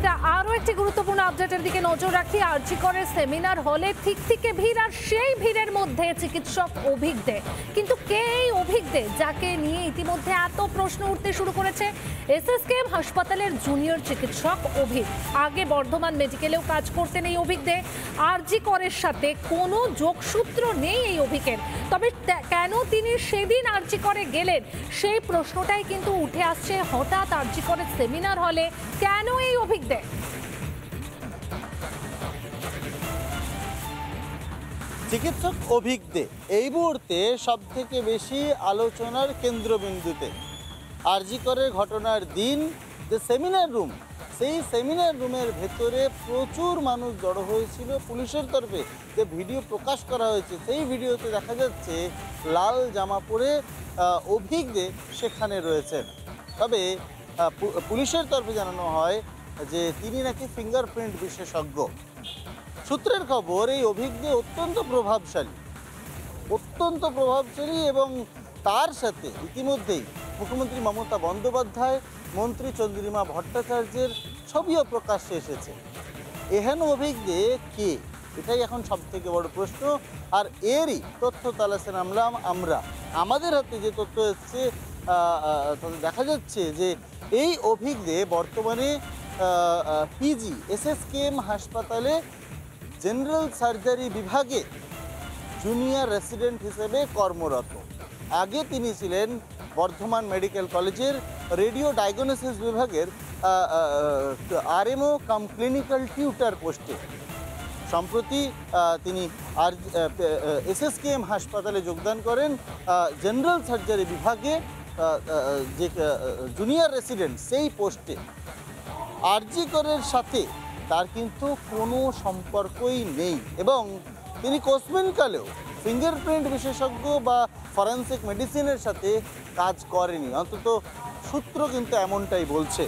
আচ্ছা, আরো একটি গুরুত্বপূর্ণ আপডেটের দিকে নজর রাখি। আরজি করে সেমিনার হলে ঠিক ভিড়, আর সেই ভিড়ের মধ্যে চিকিৎসক অভিক দে। কিন্তু কে এই অভিক দে, যাকে নিয়ে ইতিমধ্যে এত প্রশ্ন উঠতে শুরু করেছে? এসএসকেএম হাসপাতালের জুনিয়র চিকিৎসক অভিক। আগে বর্ধমান মেডিকেলেও কাজ করতেন এই অভিক দে। আরজি করের সাথে কোনো যোগসূত্র নেই এই অভিকের। তবে কেন তিনি সেদিন আরজি করে গেলেন, সেই প্রশ্নটাই কিন্তু উঠে আসছে। হঠাৎ আরজি করে সেমিনার হলে কেন এই অভিক দে? চিকিৎসক অভিক দে এই মুহূর্তে সব থেকে বেশি আলোচনার কেন্দ্রবিন্দুতে। আরজি করের ঘটনার দিন যে সেমিনার রুম, সেই সেমিনার রুমের ভেতরে প্রচুর মানুষ জড়ো হয়েছিল। পুলিশের তরফে যে ভিডিও প্রকাশ করা হয়েছে, সেই ভিডিওতে দেখা যাচ্ছে লাল জামা পরে অভিক দে সেখানে রয়েছেন। তবে পুলিশের তরফে জানানো হয় যে তিনি নাকি ফিঙ্গারপ্রিন্ট বিশেষজ্ঞ। সূত্রের খবর, এই অভিক দে অত্যন্ত প্রভাবশালী এবং তার সাথে ইতিমধ্যেই মুখ্যমন্ত্রী মমতা বন্দ্যোপাধ্যায়, মন্ত্রী চন্দ্রিমা ভট্টাচার্যের ছবিও প্রকাশ্যে এসেছে। এহেন অভিক দে কে, এটাই এখন সব থেকে বড় প্রশ্ন। আর এরই তথ্য তালাশে নামলাম আমরা। আমাদের হাতে যে তথ্য এসছে, দেখা যাচ্ছে যে এই অভিক দে বর্তমানে পিজি এসএসকেএম হাসপাতালে জেনারেল সার্জারি বিভাগে জুনিয়র রেসিডেন্ট হিসেবে কর্মরত। আগে তিনি ছিলেন বর্ধমান মেডিকেল কলেজের রেডিও ডায়াগনোসিস বিভাগের আরএমও কাম ক্লিনিক্যাল টিউটার পোস্টে। সম্প্রতি তিনি এসএসকেএম হাসপাতালে যোগদান করেন জেনারেল সার্জারি বিভাগে যে জুনিয়র রেসিডেন্ট, সেই পোস্টে। আরজি করের সাথে তার কিন্তু কোনো সম্পর্কই নেই এবং তিনি কোশ্মিনকালেও ফিঙ্গারপ্রিন্ট বিশেষজ্ঞ বা ফরেন্সিক মেডিসিনের সাথে কাজ করেনি, অন্তত সূত্র কিন্তু এমনটাই বলছে।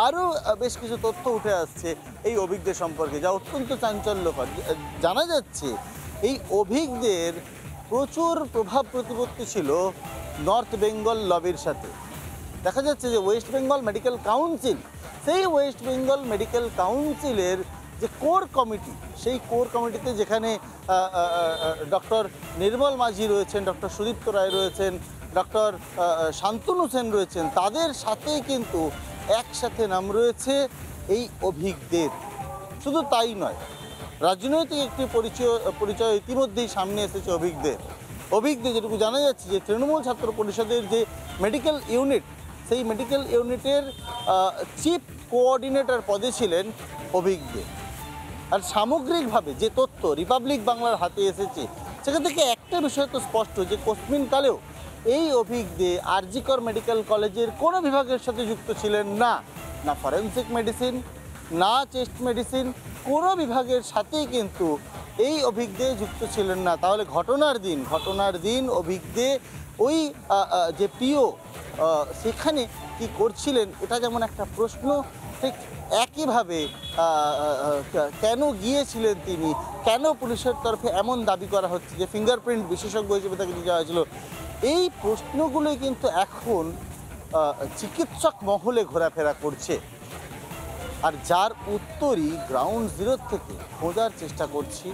আরও বেশ কিছু তথ্য উঠে আসছে এই অভিকদের সম্পর্কে, যা অত্যন্ত চাঞ্চল্যকর। জানা যাচ্ছে এই অভিকদের প্রচুর প্রভাব প্রতিপত্তি ছিল নর্থ বেঙ্গল লবির সাথে। দেখা যাচ্ছে যে ওয়েস্ট বেঙ্গল মেডিকেল কাউন্সিল, সেই ওয়েস্ট বেঙ্গল মেডিকেল কাউন্সিলের যে কোর কমিটি, সেই কোর কমিটিতে যেখানে ডক্টর নির্মল মাঝি রয়েছেন, ডক্টর সুদীপ্ত রায় রয়েছেন, ডক্টর শান্তনু সেন রয়েছেন, তাদের সাথেই কিন্তু একসাথে নাম রয়েছে এই অভিকদের। শুধু তাই নয়, রাজনৈতিক একটি পরিচয় ইতিমধ্যেই সামনে এসেছে অভিকদের। যেটুকু জানা যাচ্ছে যে তৃণমূল ছাত্র পরিষদের যে মেডিকেল ইউনিট, সেই মেডিকেল ইউনিটের চিফ কোঅর্ডিনেটর পদে ছিলেন অভিক দে। আর সামগ্রিকভাবে যে তথ্য রিপাবলিক বাংলার হাতে এসেছে, সেখান থেকে একটা বিষয় তো স্পষ্ট যে কোশ্মিনকালেও এই অভিক দে আরজি কর মেডিকেল কলেজের কোনো বিভাগের সাথে যুক্ত ছিলেন না। না ফরেন্সিক মেডিসিন, না চেস্ট মেডিসিন, কোনো বিভাগের সাথেই কিন্তু এই অভিক দে যুক্ত ছিলেন না। তাহলে ঘটনার দিন অভিক দে ওই যে পিও সেখানে কি করছিলেন, এটা যেমন একটা প্রশ্ন, ঠিক একইভাবে কেন গিয়েছিলেন তিনি, কেন পুলিশের তরফে এমন দাবি করা হচ্ছে যে ফিঙ্গারপ্রিন্ট বিশেষজ্ঞ হিসেবে তাকে নিয়ে যাওয়া হয়েছিল, এই প্রশ্নগুলোই কিন্তু এখন চিকিৎসক মহলে ঘোরাফেরা করছে। আর যার উত্তরই গ্রাউন্ড জিরো থেকে খোঁজার চেষ্টা করছি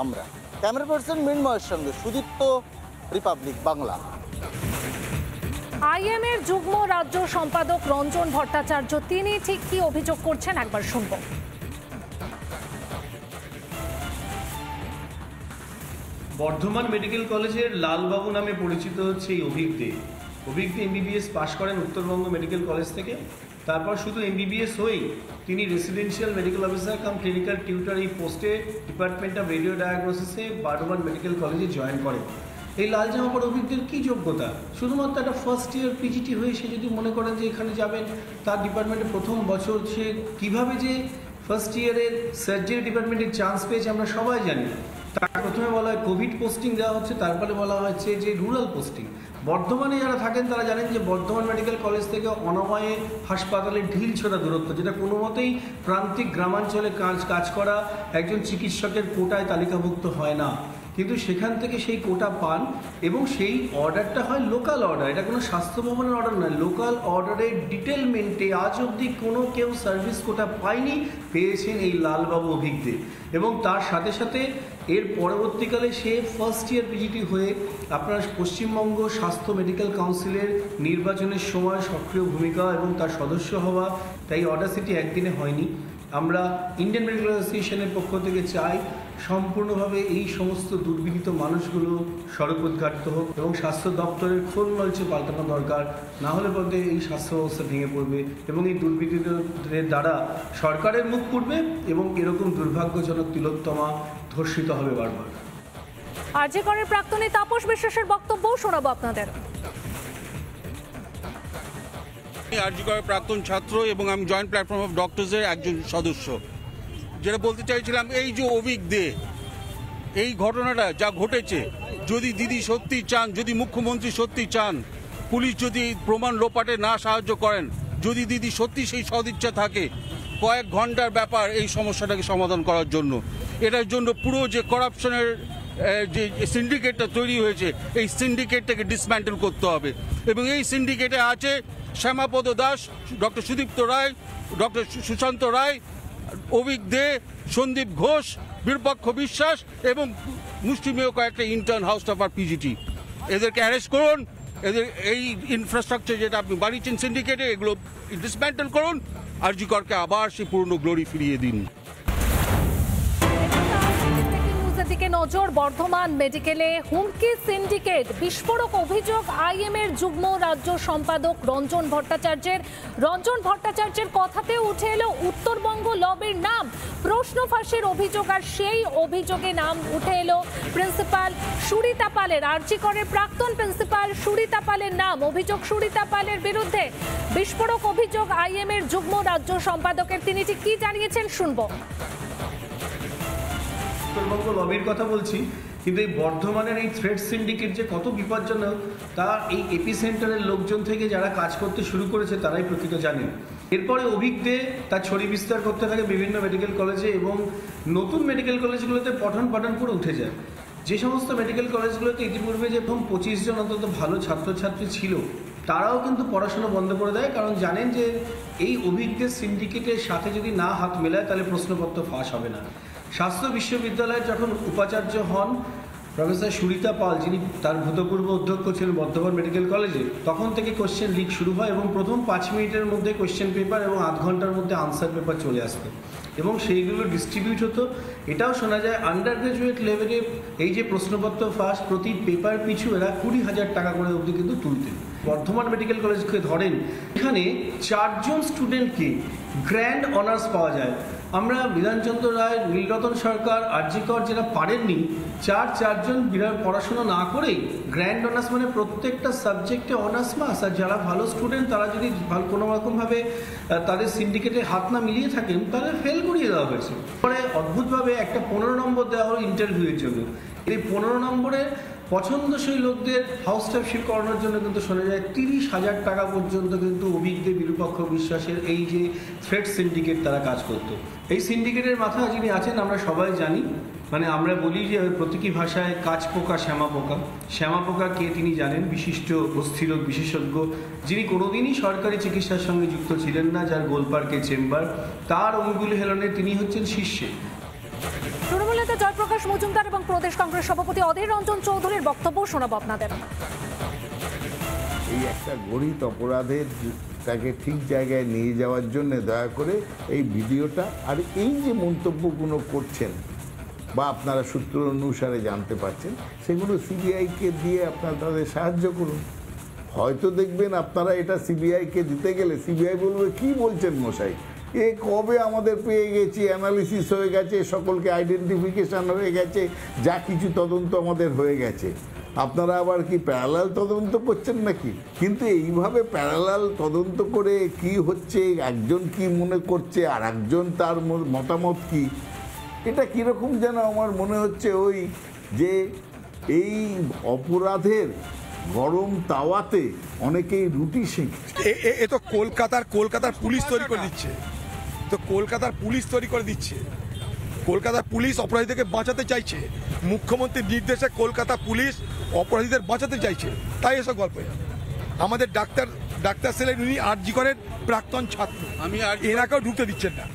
আমরা। ক্যামেরা পার্সন মৃন্ময়ের সঙ্গে সুদীপ্ত, রিপাবলিক বাংলা। আইএমের যুগ্ম রাজ্য সম্পাদক রঞ্জন ভট্টাচার্য, তিনি ঠিক কি অভিযোগ করছেন একবার শুনব। বর্ধমান মেডিকেল কলেজের লালবাবু নামে পরিচিত হচ্ছে এই অভিক দে। এমবিবিএস পাশ করেন উত্তরবঙ্গ মেডিকেল কলেজ থেকে। তারপর শুধু এমবিবিএস হয়েই তিনি residential medical officer cum clinical tutor এই পোস্টে ডিপার্টমেন্ট অফ রেডিও ডায়াগনোসিসে বর্ধমান মেডিকেল কলেজে জয়েন করেন। এই লাল জামা পরা অভিকদের কী যোগ্যতা? শুধুমাত্র একটা ফার্স্ট ইয়ার পিজিটি হয়ে সে যদি মনে করেন যে এখানে যাবেন, তার ডিপার্টমেন্টে প্রথম বছর সে কীভাবে যে ফার্স্ট ইয়ারের সার্জারি ডিপার্টমেন্টের চান্স পেয়েছে আমরা সবাই জানি। তার প্রথমে বলা হয় কোভিড পোস্টিং দেওয়া হচ্ছে, তারপরে বলা হচ্ছে যে রুরাল পোস্টিং। বর্ধমানে যারা থাকেন তারা জানেন যে বর্ধমান মেডিকেল কলেজ থেকে অনাময়ে হাসপাতালের ঢিল ছোড়া দূরত্ব, যেটা কোনো মতেই প্রান্তিক গ্রামাঞ্চলে কাজ করা একজন চিকিৎসকের কোটায় তালিকাভুক্ত হয় না। কিন্তু সেখান থেকে সেই কোটা পান এবং সেই অর্ডারটা হয় লোকাল অর্ডার, এটা কোনো স্বাস্থ্য ভবনের অর্ডার নয়, লোকাল অর্ডারের ডিটেলমেন্টে আজ অবধি কোনো কেউ সার্ভিস কোটা পায়নি, পেয়েছেন এই লালবাবু অভিজ্ঞ। এবং তার সাথে সাথে এর পরবর্তীকালে সে ফার্স্ট ইয়ার পিজিটি হয়ে আপনার পশ্চিমবঙ্গ স্বাস্থ্য মেডিকেল কাউন্সিলের নির্বাচনের সময় সক্রিয় ভূমিকা এবং তার সদস্য হওয়া, তাই অডাসিটি একদিনে হয়নি। আমরা ইন্ডিয়ান মেডিকেল অ্যাসোসিয়েশনের পক্ষ থেকে চাই সম্পূর্ণভাবে এই সমস্ত দুর্বিনীত মানুষগুলো সড়কোদ্ঘাটিত হোক এবং স্বাস্থ্য দপ্তরের খোল নলচে পাল্টানো দরকার, না হলে বলতে এই স্বাস্থ্য ব্যবস্থা ভেঙে পড়বে এবং এই দুর্বৃত্তদের দ্বারা সরকারের মুখ পুড়বে এবং এরকম দুর্ভাগ্যজনক তিলোত্তমা ধর্ষিত হবে বারবার। আরজি করের প্রাক্তনী তাপস বিশ্বাসের বক্তব্য শোনাবো আপনাদের। আরজি করের প্রাক্তন ছাত্র এবং আমি জয়েন্ট প্ল্যাটফর্ম অফ ডক্টরসের একজন সদস্য। যেটা বলতে চাইছিলাম, এই যে অভিজ্ঞ এই ঘটনাটা যা ঘটেছে, যদি দিদি সত্যি চান, যদি মুখ্যমন্ত্রী সত্যি চান, পুলিশ যদি প্রমাণ লোপাটে না সাহায্য করেন, যদি দিদি সত্যি সেই সদিচ্ছা থাকে, কয়েক ঘন্টার ব্যাপার এই সমস্যাটাকে সমাধান করার জন্য। এটার জন্য পুরো যে করাপশনের যে সিন্ডিকেটটা তৈরি হয়েছে, এই সিন্ডিকেটটাকে ডিসম্যান্টেল করতে হবে। এবং এই সিন্ডিকেটে আছে শ্যামাপদ দাস, ডক্টর সুদীপ্ত রায়, ডক্টর সুশান্ত রায়, অভিজ্ঞ দে, সন্দীপ ঘোষ, বিরূপাক্ষ বিশ্বাস এবং মুষ্টিমেয় কয়েকটা ইন্টার্ন হাউস টপার পিজিটি। এদেরকে অ্যারেস্ট করুন, এদের এই ইনফ্রাস্ট্রাকচার যেটা আপনি বানিয়েছেন সিন্ডিকেটে, এগুলো ডিসম্যান্টেল করুন, আরজি করকে আবার সেই পুরনো গ্লোরি ফিরিয়ে দিন। দিকে নজর, বর্ধমান মেডিকেলে হুমকি সিন্ডিকেট, বিস্ফোরক অভিযোগ আইএম এর যুগ্ম রাজ্য সম্পাদক রঞ্জন ভট্টাচার্যের কথাতে উঠে এলো উত্তরবঙ্গ লবির নাম, প্রশ্ন ফাঁসের অভিযোগ, আর সেই অভিযোগে নাম উঠে এলো প্রিন্সিপাল সুরিতা পালের, আরজি করের প্রাক্তন প্রিন্সিপাল সুরিতা পালের নাম। অভিযোগ সুরিতা পালের বিরুদ্ধে, বিস্ফোরক অভিযোগ আইএম এর যুগ্ম রাজ্য সম্পাদকের। তিনি ঠিক কি জানিয়েছেন শুনবো। উত্তরবঙ্গ লবির কথা বলছি, কিন্তু এই বর্ধমানের এই থ্রেড সিন্ডিকেট যে কত বিপজ্জনক তা এই এপি সেন্টারের লোকজন থেকে যারা কাজ করতে শুরু করেছে তারাই প্রকৃত জানেন। এরপরে অভিজ্ঞ তার ছড়ি বিস্তার করতে থাকে বিভিন্ন মেডিকেল কলেজে এবং নতুন মেডিকেল কলেজগুলোতে পঠন পাঠন করে উঠে যায়। যে সমস্ত মেডিকেল কলেজগুলোতে ইতিপূর্বে যে 25 জন অন্তত ভালো ছাত্রছাত্রী ছিল, তারাও কিন্তু পড়াশোনা বন্ধ করে দেয়, কারণ জানেন যে এই অভিজ্ঞ সিন্ডিকেটের সাথে যদি না হাত মেলায় তাহলে প্রশ্নপত্র ফাঁস হবে না। স্বাস্থ্য বিশ্ববিদ্যালয়ের যখন উপাচার্য হন প্রফেসর সুরিতা পাল, যিনি তার ভূতপূর্ব অধ্যক্ষ ছিলেন বর্ধমান মেডিকেল কলেজে, তখন থেকে কোশ্চেন লিক শুরু হয় এবং প্রথম 5 মিনিটের মধ্যে কোশ্চেন পেপার এবং আধ ঘন্টার মধ্যে আনসার পেপার চলে আসতো এবং সেইগুলো ডিস্ট্রিবিউট হতো। এটাও শোনা যায় আন্ডার গ্রাজুয়েট লেভেলে এই যে প্রশ্নপত্র ফাঁস, প্রতি পেপার পিছু এরা 20,000 টাকা করে অবধি কিন্তু তুলতেন। বর্ধমান মেডিকেল কলেজকে ধরেন, এখানে 4 জন স্টুডেন্টকে গ্র্যান্ড অনার্স পাওয়া যায়। আমরা বিধানচন্দ্র রায়, নীলরতন সরকার, আরজি কর যারা পারেননি, 4 জন বিরাট পড়াশোনা না করেই গ্র্যান্ড অনার্স, মানে প্রত্যেকটা সাবজেক্টে অনার্স মাস। আর যারা ভালো স্টুডেন্ট তারা যদি কোনো রকমভাবে তাদের সিন্ডিকেটে হাত না মিলিয়ে থাকেন তাহলে ফেল করিয়ে দেওয়া হয়েছে। পরে অদ্ভুতভাবে একটা 15 নম্বর দেওয়া হলো ইন্টারভিউয়ের জন্য। এই 15 নম্বরের পছন্দসই লোকদের হাউস স্টাফশিপ করানোর জন্য কিন্তু শোনা যায় 30,000 টাকা পর্যন্ত কিন্তু অভিজ্ঞ বিরূপাক্ষ বিশ্বাসের এই যে থ্রেড সিন্ডিকেট তারা কাজ করত। এই সিন্ডিকেটের মাথায় যিনি আছেন আমরা সবাই জানি, মানে আমরা বলি যে প্রতীকী ভাষায় কাজ পোকা শ্যামা পোকা। শ্যামা পোকা কে তিনি জানেন, বিশিষ্ট অস্থিরোগ বিশেষজ্ঞ, যিনি কোনোদিনই সরকারি চিকিৎসার সঙ্গে যুক্ত ছিলেন না, যার গোলপার্কে চেম্বার, তার অঙ্গুল হেলনে তিনি হচ্ছেন শীর্ষে। তৃণমূল নেতা জয়প্রকাশ মজুমদার এবং প্রদেশ কংগ্রেস সভাপতি অধীর রঞ্জন চৌধুরীর বক্তব্য শোনাবো আপনাদের। এই একটা গরিত অপরাধের তাকে ঠিক জায়গায় নিয়ে যাওয়ার জন্য দয়া করে এই ভিডিওটা আর এই যে মন্তব্যগুলো করছেন বা আপনারা সূত্র অনুসারে জানতে পারছেন, সেগুলো সিবিআইকে দিয়ে আপনারা তাদের সাহায্য করুন। হয়তো দেখবেন আপনারা এটা সিবিআইকে দিতে গেলে সিবিআই বলবে কি বলছেন মশাই, এ কবে আমাদের পেয়ে গেছি, অ্যানালিসিস হয়ে গেছে, সকলকে আইডেন্টিফিকেশান হয়ে গেছে, যা কিছু তদন্ত আমাদের হয়ে গেছে, আপনারা আবার কি প্যারালাল তদন্ত করছেন নাকি? কিন্তু এইভাবে প্যারালাল তদন্ত করে কি হচ্ছে, একজন কি মনে করছে আর একজন তার মতামত কি, এটা কীরকম যেন আমার মনে হচ্ছে ওই যে এই অপরাধের গরম তাওয়াতে অনেকেই রুটি সেঁকছে। এ তো কলকাতার পুলিশ তৈরি করে দিচ্ছে, তো কলকাতার পুলিশ তৈরি করে দিচ্ছে। কলকাতা পুলিশ অপরাধীদেরকে বাঁচাতে চাইছে, মুখ্যমন্ত্রীর নির্দেশে কলকাতা পুলিশ অপরাধীদের বাঁচাতে চাইছে, তাই এসব গল্প। আমাদের ডাক্তার ছিলেন উনি আরজি করের প্রাক্তন ছাত্র, আমি এনাকেও ঢুকতে দিচ্ছেন না।